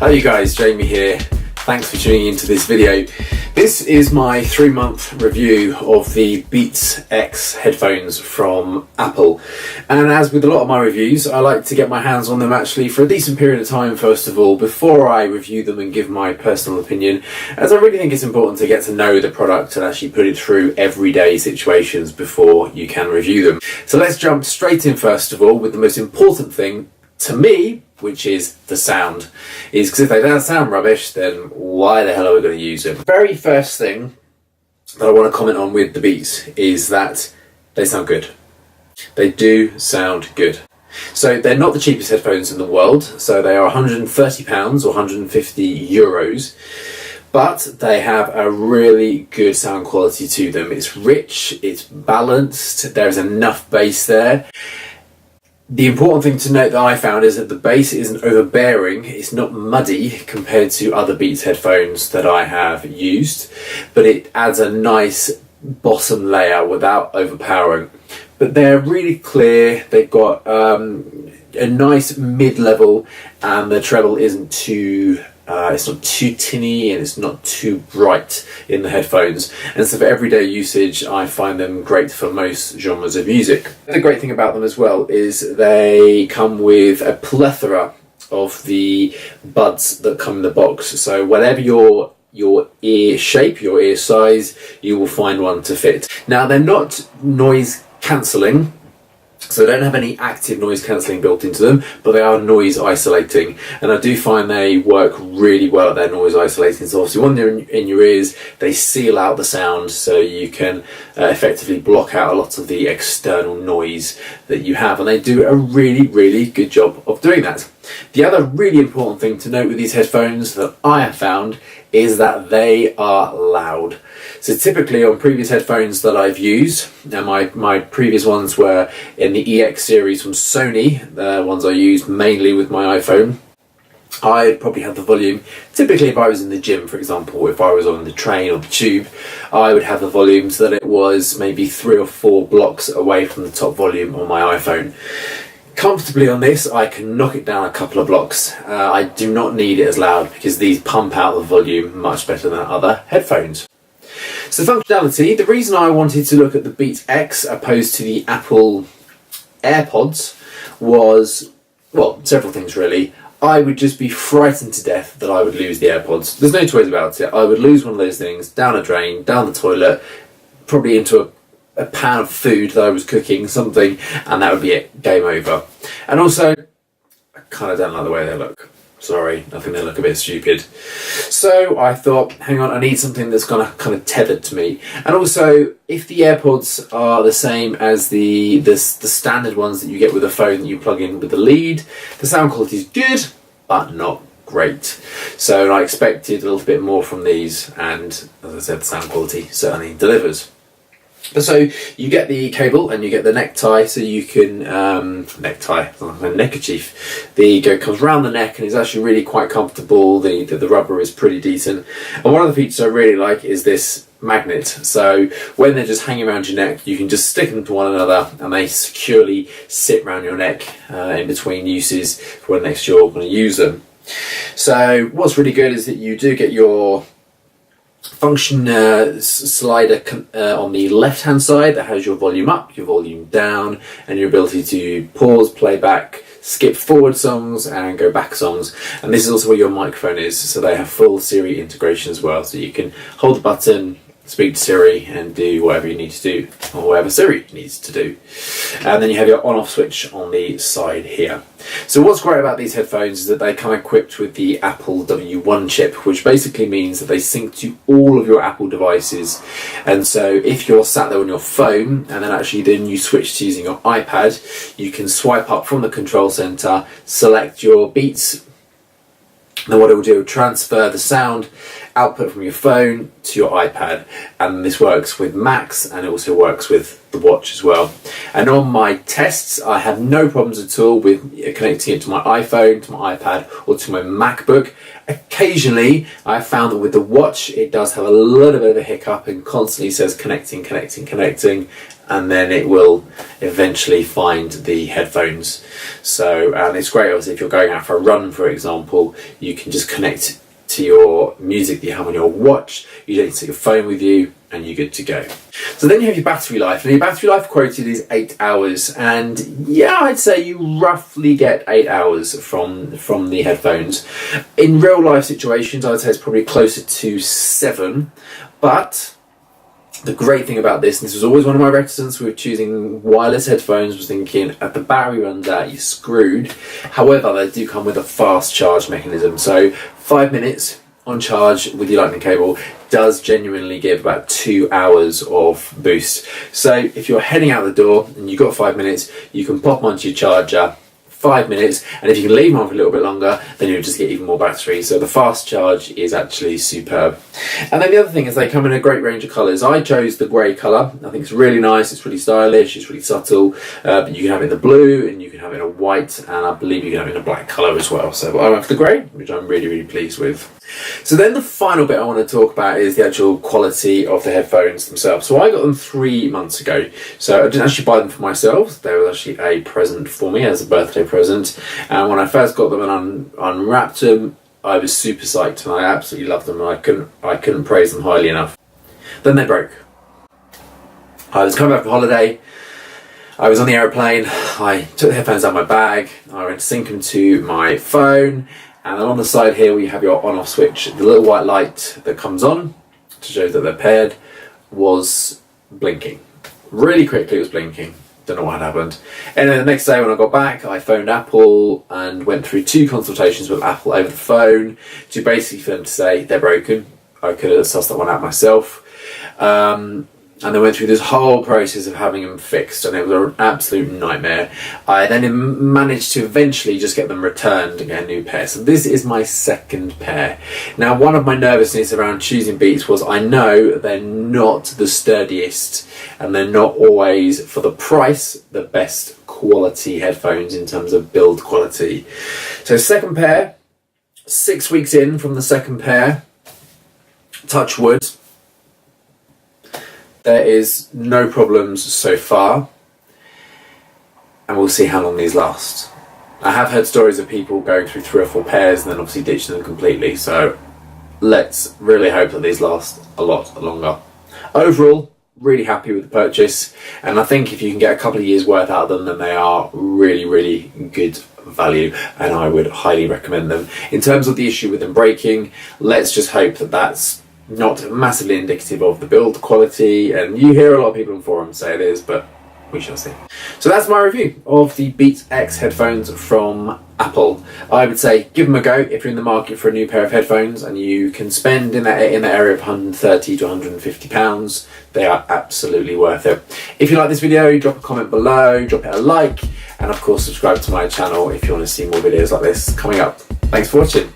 Hi you guys, Jamie here. Thanks for tuning into this video. This is my 3-month review of the Beats X headphones from Apple. And as with a lot of my reviews, I like to get my hands on them actually for a decent period of time first of all, before I review them and give my personal opinion, as I really think it's important to get to know the product and actually put it through everyday situations before you can review them. So let's jump straight in first of all with the most important thing to me, which is the sound. Because if they don't sound rubbish, then why the hell are we going to use them? The very first thing that I want to comment on with the Beats is that they sound good. They do sound good. So they're not the cheapest headphones in the world, so they are £130 or 150 euros, but they have a really good sound quality to them. It's rich, it's balanced, there's enough bass there. The important thing to note that I found is that the bass isn't overbearing, it's not muddy compared to other Beats headphones that I have used, but it adds a nice bottom layer without overpowering. But they're really clear, they've got a nice mid-level, and the treble isn't too it's not too tinny and it's not too bright in the headphones, and so for everyday usage I find them great for most genres of music. The great thing about them as well is they come with a plethora of the buds that come in the box, so whatever your ear shape, your ear size, you will find one to fit. Now they're not noise cancelling, so they don't have any active noise cancelling built into them, but they are noise isolating, and I do find they work really well at their noise isolating. So obviously when they're in your ears, they seal out the sound, so you can effectively block out a lot of the external noise that you have, and they do a really good job of doing that. The other really important thing to note with these headphones that I have found is that they are loud. So typically on previous headphones that I've used, and my previous ones were in the EX series from Sony, the ones I used mainly with my iPhone, I'd probably have the volume, typically if I was in the gym for example, if I was on the train or the tube, I would have the volume so that it was maybe 3 or 4 blocks away from the top volume on my iPhone. Comfortably on this, I can knock it down a couple of blocks. I do not need it as loud because these pump out the volume much better than other headphones. So functionality, the reason I wanted to look at the Beats X opposed to the Apple AirPods was, well, several things really. I would just be frightened to death that I would lose the AirPods. There's no two ways about it. I would lose one of those things down a drain, down the toilet, probably into a pan of food that I was cooking, something, and that would be it, game over. And also, I kind of don't like the way they look. Sorry, I think they look a bit stupid. So I thought, hang on, I need something that's kind of tethered to me. And also, if the AirPods are the same as the standard ones that you get with a phone that you plug in with the lead, the sound quality is good, but not great. So I expected a little bit more from these, and as I said, the sound quality certainly delivers. So you get the cable and you get the necktie, so you can necktie, like a neckerchief. Comes around the neck and is actually really quite comfortable. The rubber is pretty decent. And one of the features I really like is this magnet. So when they're just hanging around your neck, you can just stick them to one another and they securely sit around your neck in between uses for when next you're going to use them. So what's really good is that you do get your function slider on the left hand side that has your volume up, your volume down, and your ability to pause, play back, skip forward songs and go back songs. And this is also where your microphone is, so they have full Siri integration as well, so you can hold the button, speak to Siri and do whatever you need to do, or whatever Siri needs to do. And then you have your on-off switch on the side here. So what's great about these headphones is that they come equipped with the Apple W1 chip, which basically means that they sync to all of your Apple devices. And so if you're sat there on your phone and then actually then you switch to using your iPad, you can swipe up from the control center, select your Beats, then what it will do, transfer the sound output from your phone to your iPad, and this works with Macs and it also works with the watch as well. And on my tests, I have no problems at all with connecting it to my iPhone, to my iPad, or to my MacBook. Occasionally, I found that with the watch, it does have a little bit of a hiccup and constantly says connecting, and then it will eventually find the headphones. So, and it's great, obviously, if you're going out for a run, for example, you can just connect to your music that you have on your watch. You don't need to take your phone with you, and you're good to go. So then you have your battery life, and your battery life quoted is 8 hours, and yeah, I'd say you roughly get 8 hours from the headphones. In real life situations, I'd say it's probably closer to 7, but the great thing about this, and this was always one of my reticence with choosing wireless headphones, was thinking if the battery runs out, you're screwed. However, they do come with a fast charge mechanism, so 5 minutes on charge with your lightning cable does genuinely give about 2 hours of boost. So if you're heading out the door and you've got 5 minutes, you can pop onto your charger, 5 minutes, and if you can leave them on for a little bit longer, then you'll just get even more battery. So the fast charge is actually superb. And then the other thing is they come in a great range of colours. I chose the grey colour. I think it's really nice, it's really stylish, it's really subtle, but you can have it in the blue and you can have it in a white, and I believe you can have it in a black colour as well. So I went for the grey, which I'm really, really pleased with. So then the final bit I want to talk about is the actual quality of the headphones themselves. So I got them 3 months ago. So I didn't actually buy them for myself. They were actually a present for me as a birthday present. And when I first got them and unwrapped them, I was super psyched and I absolutely loved them. And I couldn't praise them highly enough. Then they broke. I was coming back from holiday. I was on the aeroplane. I took the headphones out of my bag. I went to sync them to my phone. And then on the side here we have your on-off switch. The little white light that comes on to show that they're paired was blinking. Really quickly it was blinking. Don't know what had happened. And then the next day when I got back, I phoned Apple and went through 2 consultations with Apple over the phone to basically for them to say they're broken. I could have sussed that one out myself. And they went through this whole process of having them fixed, and it was an absolute nightmare. I then managed to eventually just get them returned and get a new pair. So this is my second pair. Now, one of my nervousness around choosing Beats was I know they're not the sturdiest, and they're not always, for the price, the best quality headphones in terms of build quality. So second pair, 6 weeks in from the second pair, touch wood. There is no problems so far, and we'll see how long these last. I have heard stories of people going through 3 or 4 pairs and then obviously ditching them completely, so let's really hope that these last a lot longer. Overall, really happy with the purchase, and I think if you can get a couple of years worth out of them, then they are really, really good value, and I would highly recommend them. In terms of the issue with them breaking, let's just hope that that's not massively indicative of the build quality, and you hear a lot of people on forums say it is, but we shall see. So that's my review of the Beats X headphones from Apple. I would say give them a go if you're in the market for a new pair of headphones and you can spend in that area of £130 to £150. They are absolutely worth it. If you like this video, drop a comment below, drop it a like, and of course subscribe to my channel if you want to see more videos like this coming up. Thanks for watching.